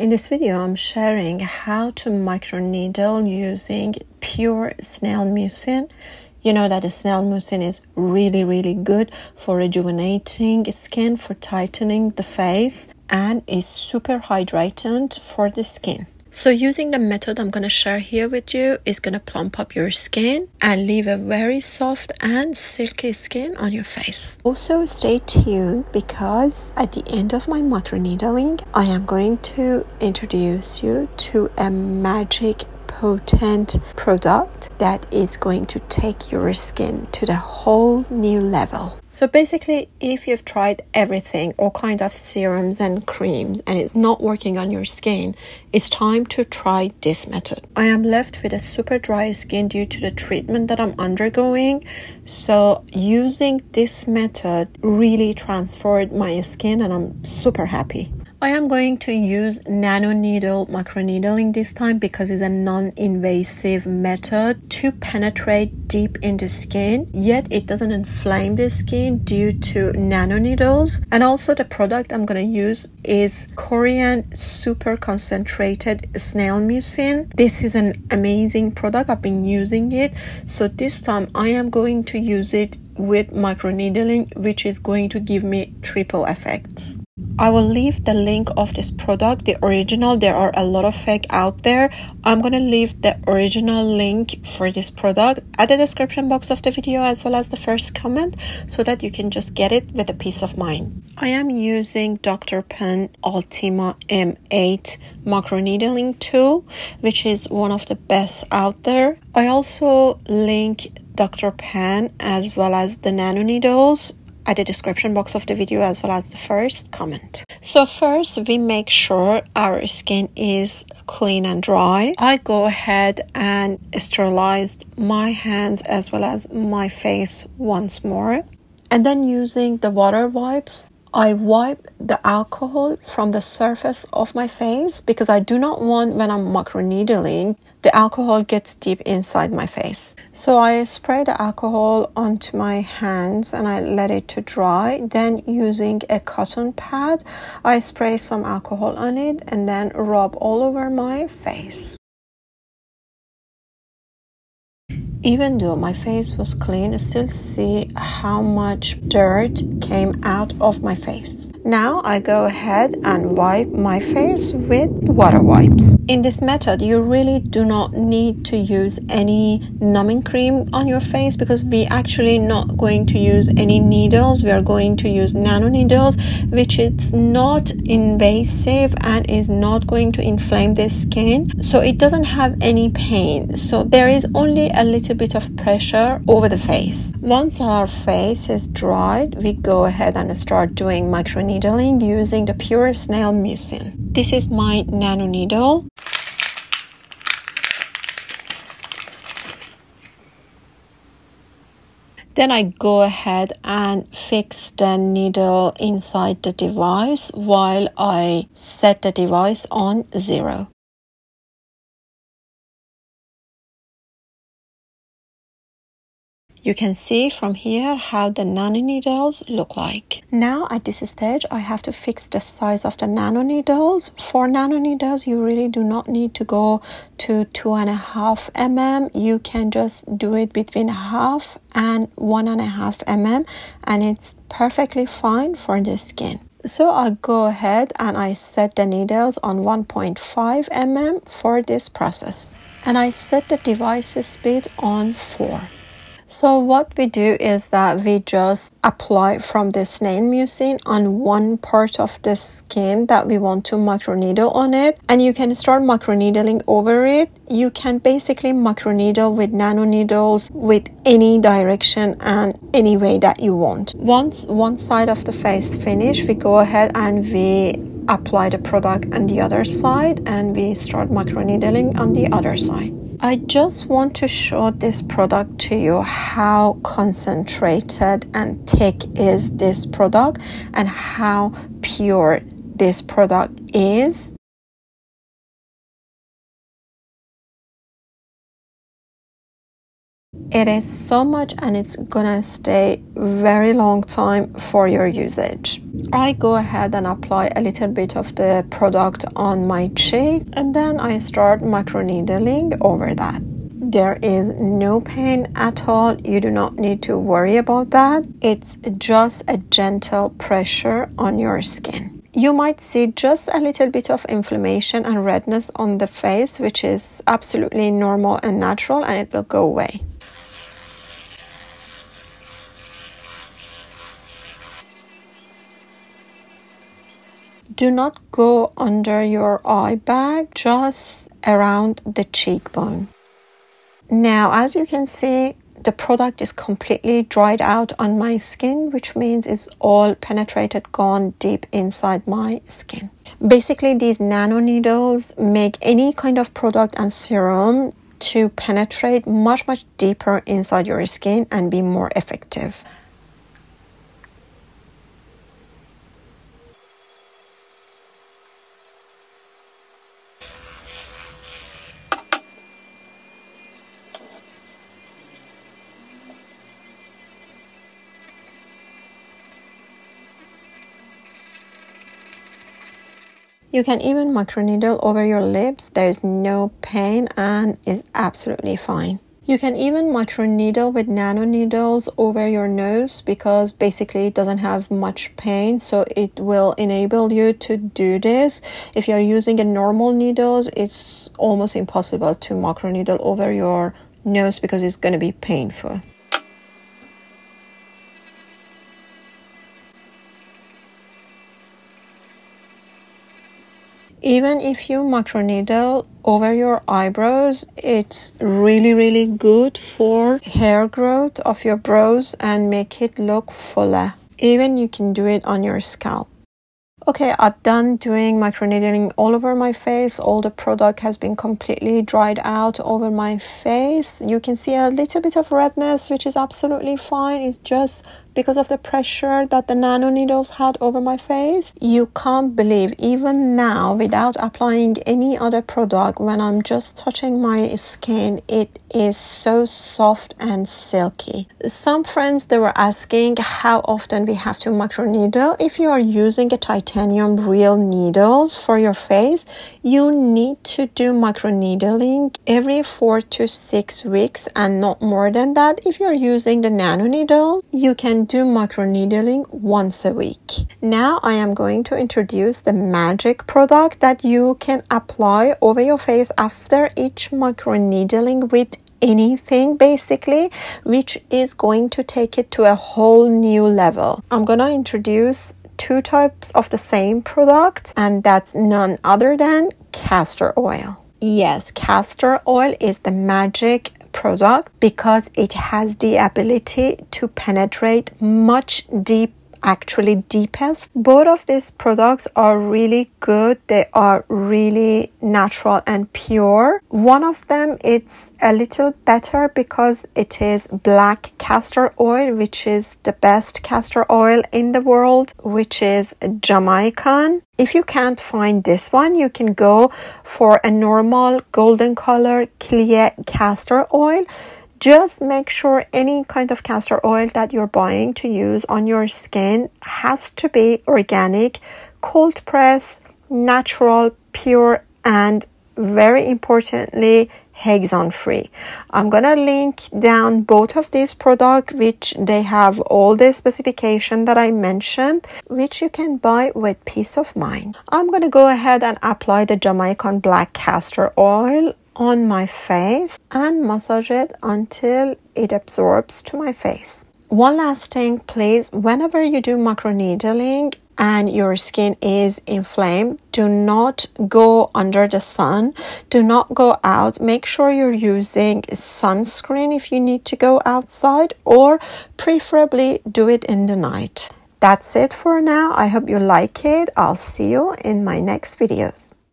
In this video, I'm sharing how to microneedle using pure snail mucin. You know that the snail mucin is really good for rejuvenating skin, for tightening the face, and is super hydrating for the skin. So using the method I'm going to share here with you is going to plump up your skin and leave a very soft and silky skin on your face. Also stay tuned because at the end of my microneedling, I am going to introduce you to a magic potent product that is going to take your skin to the whole new level. So basically, if you've tried everything, all kind of serums and creams, and it's not working on your skin, it's time to try this method. I am left with a super dry skin due to the treatment that I'm undergoing. So using this method really transformed my skin and I'm super happy. I am going to use nano needle microneedling this time because it's a non-invasive method to penetrate deep in the skin, yet it doesn't inflame the skin due to nano needles. And also the product I'm going to use is Korean super concentrated snail mucin. This is an amazing product. I've been using it. So this time I am going to use it with microneedling, which is going to give me triple effects. I will leave the link of this product, the original. There are a lot of fake out there. I'm going to leave the original link for this product at the description box of the video as well as the first comment so that you can just get it with a peace of mind. I am using Dr. Pen Ultima M8 microneedling tool, which is one of the best out there. I also link Dr. Pen as well as the nano needles at the description box of the video as well as the first comment. So first we make sure our skin is clean and dry. I go ahead and sterilize my hands as well as my face once more, and then using the water wipes I wipe the alcohol from the surface of my face because I do not want, when I'm microneedling, the alcohol gets deep inside my face. So I spray the alcohol onto my hands and I let it to dry. Then using a cotton pad, I spray some alcohol on it and then rub all over my face. Even though my face was clean, I still see how much dirt came out of my face. Now I go ahead and wipe my face with water wipes. In this method, you really do not need to use any numbing cream on your face because we actually not going to use any needles. We are going to use nano needles, which is not invasive and is not going to inflame the skin. So it doesn't have any pain. So there is only a little bit of pressure over the face. Once our face is dried, we go ahead and start doing microneedling using the pure snail mucin. This is my nano needle. Then I go ahead and fix the needle inside the device while I set the device on 0. You can see from here how the nano needles look like. Now at this stage, I have to fix the size of the nano needles. For nano needles, you really do not need to go to 2.5 mm. You can just do it between 0.5 and 1.5 mm, and it's perfectly fine for the skin. So I go ahead and I set the needles on 1.5 mm for this process. And I set the device speed on 4. So what we do is that we just apply from the snail mucin on one part of the skin that we want to microneedle on it, and you can start microneedling over it. You can basically microneedle with nano needles with any direction and any way that you want. Once one side of the face finished, we go ahead and we apply the product on the other side and we start microneedling on the other side. I just want to show this product to you, how concentrated and thick is this product and how pure this product is. It is so much and it's gonna stay very long time for your usage. I go ahead and apply a little bit of the product on my cheek and then I start microneedling over that. There is no pain at all. You do not need to worry about that. It's just a gentle pressure on your skin. You might see just a little bit of inflammation and redness on the face, which is absolutely normal and natural, and it will go away. Do not go under your eye bag, just around the cheekbone. Now, as you can see, the product is completely dried out on my skin, which means it's all penetrated, gone deep inside my skin. Basically, these nano needles make any kind of product and serum to penetrate much deeper inside your skin and be more effective. You can even microneedle over your lips. There is no pain and is absolutely fine. You can even microneedle with nano needles over your nose because basically it doesn't have much pain, so it will enable you to do this. If you're using a normal needles, it's almost impossible to microneedle over your nose because it's going to be painful. Even if you microneedle over your eyebrows, it's really good for hair growth of your brows and make it look fuller. Even you can do it on your scalp. Okay, I'm done doing microneedling all over my face. All the product has been completely dried out over my face. You can see a little bit of redness, which is absolutely fine. It's just because of the pressure that the nano needles had over my face. You can't believe, even now, without applying any other product, when I'm just touching my skin, it is so soft and silky. Some friends, they were asking how often we have to microneedle. If you are using a titanium real needles for your face, you need to do microneedling every 4 to 6 weeks and not more than that. If you're using the nano needle, you can do microneedling once a week. Now I am going to introduce the magic product that you can apply over your face after each microneedling with anything, basically, which is going to take it to a whole new level. I'm gonna introduce 2 types of the same product, and that's none other than castor oil. Yes, castor oil is the magic product because it has the ability to penetrate much deepest. Both of these products are really good. They are really natural and pure. One of them, it's a little better because it is black castor oil, which is the best castor oil in the world, which is Jamaican. If you can't find this one, you can go for a normal golden color clear castor oil. Just make sure any kind of castor oil that you're buying to use on your skin has to be organic, cold press, natural, pure, and very importantly, hexane free. I'm gonna link down both of these products, which they have all the specification that I mentioned, which you can buy with peace of mind. I'm gonna go ahead and apply the Jamaican black castor oil on my face and massage it until it absorbs to my face. One last thing, please, whenever you do microneedling and your skin is inflamed, do not go under the sun. Do not go out. Make sure you're using sunscreen if you need to go outside, or preferably do it in the night. That's it for now. I hope you like it. I'll see you in my next videos.